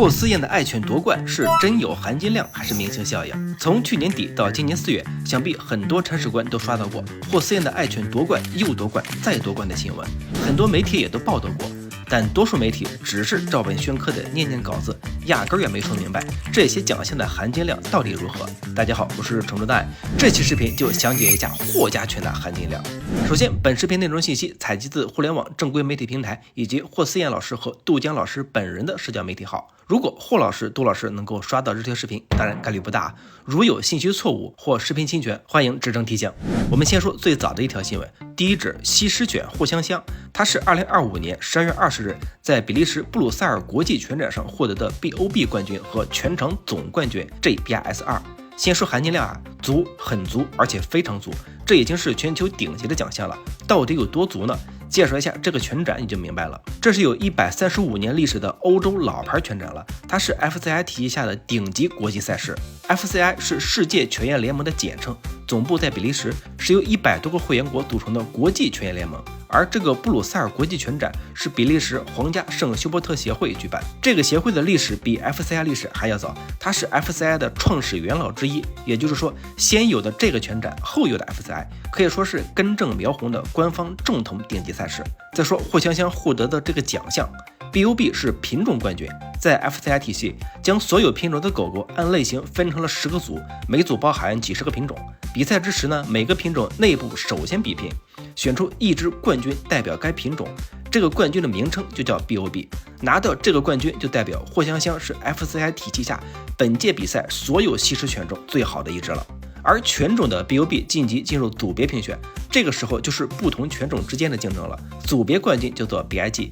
霍思燕的爱犬夺冠是真有含金量还是明星效应？从去年底到今年4月，想必很多铲屎官都刷到过霍思燕的爱犬夺冠又夺冠再夺冠的新闻，很多媒体也都报道过。但多数媒体只是照本宣科的念念稿子，压根儿也没说明白这些奖项的含金量到底如何。大家好，我是程朱大爱，这期视频就详解一下霍家犬的含金量。首先，本视频内容信息采集自互联网正规媒体平台以及霍思燕老师和杜江老师本人的社交媒体号。如果霍老师、杜老师能够刷到这条视频，当然概率不大，如有信息错误或视频侵权，欢迎指正提醒。我们先说最早的一条新闻，第一只西施犬霍香香，它是2025年12月20日在比利时布鲁塞尔国际犬展上获得的 BOB 冠军和全场总冠军 JBRS2。先说含金量足，很足，而且非常足，这已经是全球顶级的奖项了。到底有多足呢？介绍一下这个犬展你就明白了。这是有135年历史的欧洲老牌犬展了，它是 FCI 体系下的顶级国际赛事。FCI 是世界犬业联盟的简称，总部在比利时，是由100多个会员国组成的国际犬业联盟。而这个布鲁塞尔国际犬展是比利时皇家圣休伯特协会举办，这个协会的历史比 FCI 历史还要早，它是 FCI 的创始元老之一，也就是说，先有的这个犬展，后有的 FCI， 可以说是根正苗红的官方正统顶级赛事。再说霍香香获得的这个奖项 BOB 是品种冠军，在 FCI 体系将所有品种的狗狗按类型分成了10个组，每组包含几十个品种。比赛之时呢，每个品种内部首先比拼，选出一只冠军代表该品种，这个冠军的名称就叫 BOB， 拿到这个冠军就代表霍香香是 FCI 体系下本届比赛所有西施犬中最好的一只了。而犬种的 BOB 晋级进入组别评选，这个时候就是不同犬种之间的竞争了，组别冠军叫做 BIG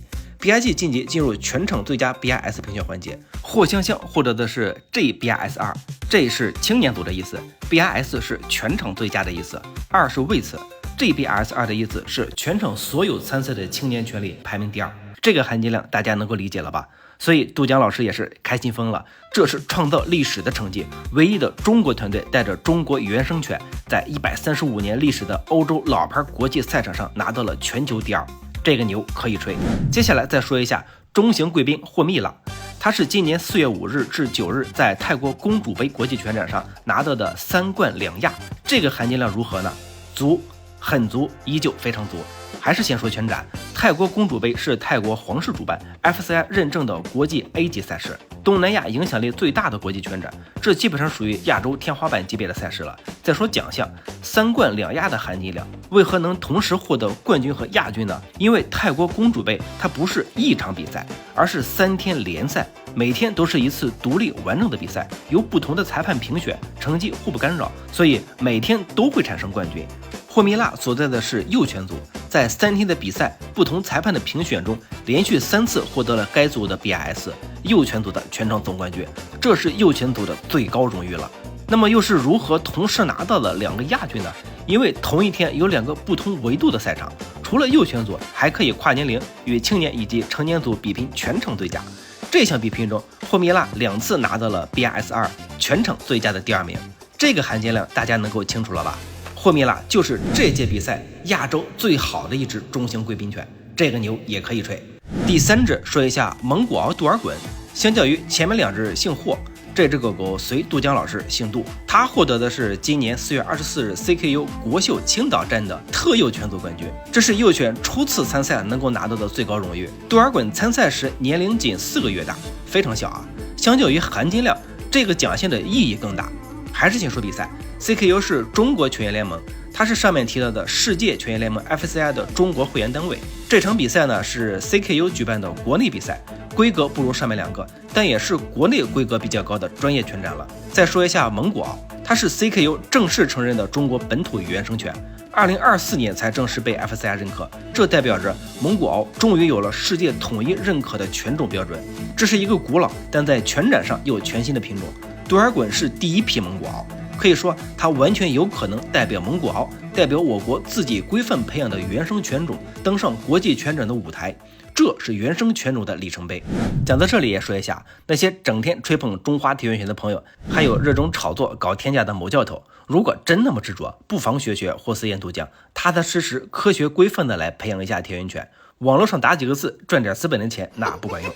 晋级进入全场最佳 BIS 评选环节，霍香香获得的是 JBRS2， 这是青年组的意思， BIS 是全场最佳的意思，2是位次， JBRS2 的意思是全场所有参赛的青年犬里排名第2，这个含金量大家能够理解了吧？所以杜江老师也是开心疯了，这是创造历史的成绩，唯一的中国团队带着中国原生犬，在135年历史的欧洲老牌国际赛场上拿到了全球第2，这个牛可以吹。接下来再说一下中型贵宾霍蜜拉，他是今年4月5日至9日在泰国公主杯国际犬展上拿到的3冠2亚，这个含金量如何呢？足，很足，依旧非常足。还是先说犬展，泰国公主杯是泰国皇室主办 FCI 认证的国际 A 级赛事，东南亚影响力最大的国际犬展，这基本上属于亚洲天花板级别的赛事了。再说奖项，3冠2亚的含金量，为何能同时获得冠军和亚军呢？因为泰国公主杯它不是一场比赛，而是3天联赛，每天都是一次独立完整的比赛，由不同的裁判评选，成绩互不干扰，所以每天都会产生冠军。霍蜜拉所在的是幼犬组，在3天的比赛不同裁判的评选中，连续3次获得了该组的 BIS 幼犬组的全场总冠军，这是幼犬组的最高荣誉了。那么又是如何同时拿到了2个亚军呢？因为同一天有2个不同维度的赛场，除了幼犬组，还可以跨年龄与青年以及成年组比拼全场最佳。这项比拼中，霍蜜拉2次拿到了 BIS2 全场最佳的第2名，这个含金量大家能够清楚了吧？霍蜜拉就是这届比赛亚洲最好的一只中型贵宾犬，这个牛也可以吹。第3只说一下蒙古獒杜尔衮，相较于前面2只姓霍，这只狗狗随杜江老师姓杜，他获得的是今年4月24日 CKU 国秀青岛站的特幼犬组冠军，这是幼犬初次参赛能够拿到的最高荣誉。杜尔衮参赛时年龄仅4个月大，非常小啊，相较于含金量，这个奖项的意义更大。还是先说比赛，CKU 是中国犬业联盟，它是上面提到的世界犬业联盟 FCI 的中国会员单位。这场比赛呢是 CKU 举办的国内比赛，规格不如上面2个，但也是国内规格比较高的专业犬展了。再说一下蒙古獒，它是 CKU 正式承认的中国本土原生犬，2024年才正式被 FCI 认可，这代表着蒙古獒终于有了世界统一认可的犬种标准。这是一个古老但在犬展上又有全新的品种。杜尔衮是第1批蒙古獒，可以说它完全有可能代表蒙古獒，代表我国自己规范培养的原生犬种登上国际犬展的舞台，这是原生犬种的里程碑。讲到这里也说一下，那些整天吹捧中华铁人犬的朋友，还有热衷炒作搞天价的某教头，如果真那么执着，不妨学学霍思燕杜江，踏踏实实科学规范的来培养一下铁人犬，网络上打几个字赚点资本的钱那不管用。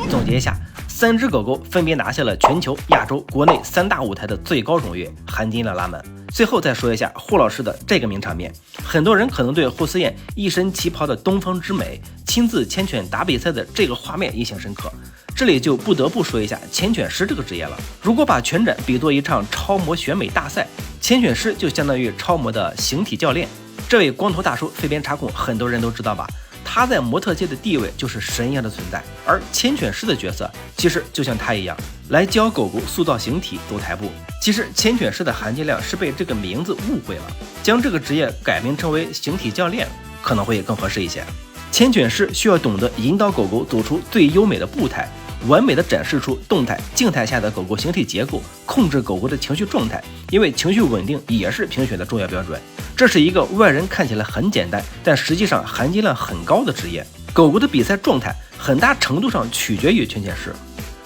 总结一下， 3只狗狗分别拿下了全球、亚洲、国内3大舞台的最高荣誉含金量拉满。最后再说一下霍老师的这个名场面，很多人可能对霍思燕一身旗袍的东方之美，亲自牵犬打比赛的这个画面印象深刻。这里就不得不说一下牵犬师这个职业了。如果把拳展比作一场超模选美大赛，牵犬师就相当于超模的形体教练。这位光头大叔飞边查控，很多人都知道吧？他在模特界的地位就是神一样的存在，而牵犬师的角色其实就像他一样，来教狗狗塑造形体、走台步。其实牵犬师的含金量是被这个名字误会了，将这个职业改名称为形体教练可能会更合适一些。牵犬师需要懂得引导狗狗走出最优美的步态，完美的展示出动态、静态下的狗狗形体结构，控制狗狗的情绪状态，因为情绪稳定也是评选的重要标准。这是一个外人看起来很简单，但实际上含金量很高的职业。狗狗的比赛状态很大程度上取决于牵犬师。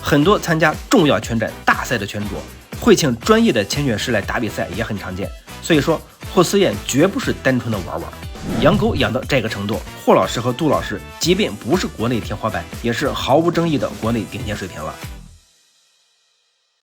很多参加重要拳展大赛的拳主会请专业的牵犬师来打比赛，也很常见。所以说，霍思燕绝不是单纯的玩玩。养狗养到这个程度，霍老师和杜老师即便不是国内天花板，也是毫无争议的国内顶尖水平了。